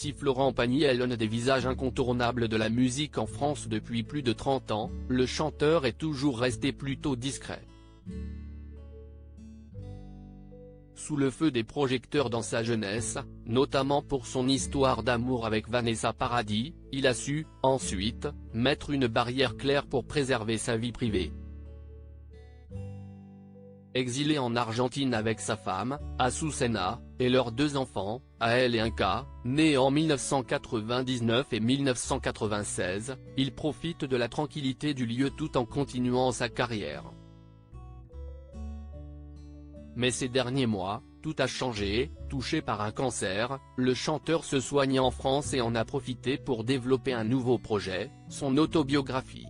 Si Florent Pagny est l'un des visages incontournables de la musique en France depuis plus de 30 ans, le chanteur est toujours resté plutôt discret. Sous le feu des projecteurs dans sa jeunesse, notamment pour son histoire d'amour avec Vanessa Paradis, il a su, ensuite, mettre une barrière claire pour préserver sa vie privée. Exilé en Argentine avec sa femme, Azucena, et leurs 2 enfants, Ael et Inca, nés en 1999 et 1996, il profite de la tranquillité du lieu tout en continuant sa carrière. Mais ces derniers mois, tout a changé. Touché par un cancer, le chanteur se soigne en France et en a profité pour développer un nouveau projet, son autobiographie.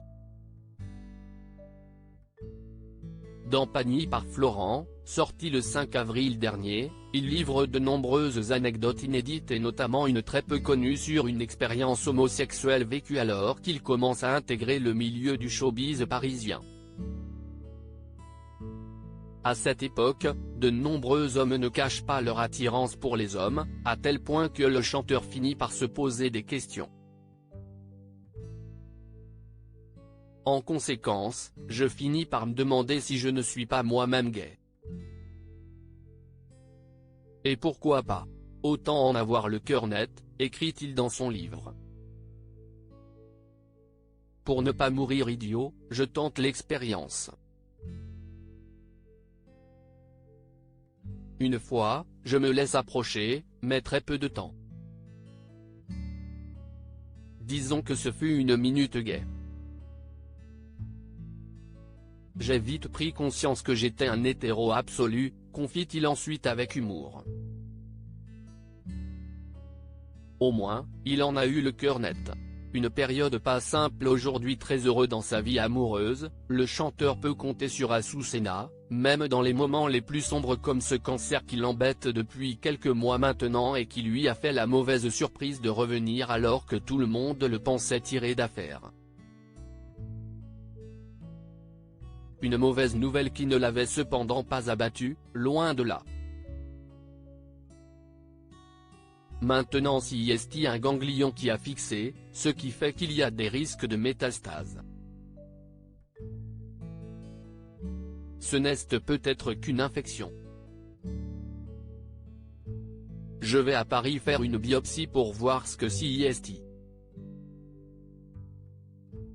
Dans Pagny par Florent, sorti le 5 avril dernier, il livre de nombreuses anecdotes inédites et notamment une très peu connue sur une expérience homosexuelle vécue alors qu'il commence à intégrer le milieu du showbiz parisien. À cette époque, de nombreux hommes ne cachent pas leur attirance pour les hommes, à tel point que le chanteur finit par se poser des questions. En conséquence, je finis par me demander si je ne suis pas moi-même gay. Et pourquoi pas? Autant en avoir le cœur net, écrit-il dans son livre. Pour ne pas mourir idiot, je tente l'expérience. Une fois, je me laisse approcher, mais très peu de temps. Disons que ce fut une minute gay. J'ai vite pris conscience que j'étais un hétéro absolu, confie-t-il ensuite avec humour. Au moins, il en a eu le cœur net. Une période pas simple aujourd'hui. Très heureux dans sa vie amoureuse, le chanteur peut compter sur Azucena, même dans les moments les plus sombres comme ce cancer qui l'embête depuis quelques mois maintenant et qui lui a fait la mauvaise surprise de revenir alors que tout le monde le pensait tiré d'affaire. Une mauvaise nouvelle qui ne l'avait cependant pas abattu, loin de là. Maintenant c'est un ganglion qui a fixé, ce qui fait qu'il y a des risques de métastase. Ce n'est peut-être qu'une infection. Je vais à Paris faire une biopsie pour voir ce que c'est.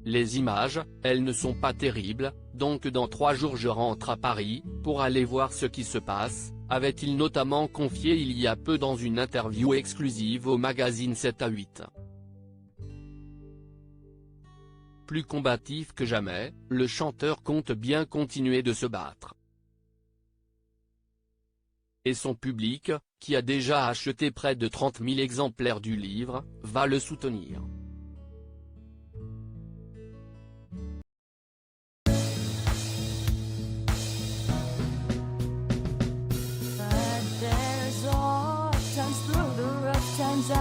Les images, elles ne sont pas terribles, donc dans 3 jours je rentre à Paris, pour aller voir ce qui se passe, avait-il notamment confié il y a peu dans une interview exclusive au magazine 7 à 8. Plus combatif que jamais, le chanteur compte bien continuer de se battre. Et son public, qui a déjà acheté près de 30 000 exemplaires du livre, va le soutenir. Times through the rough times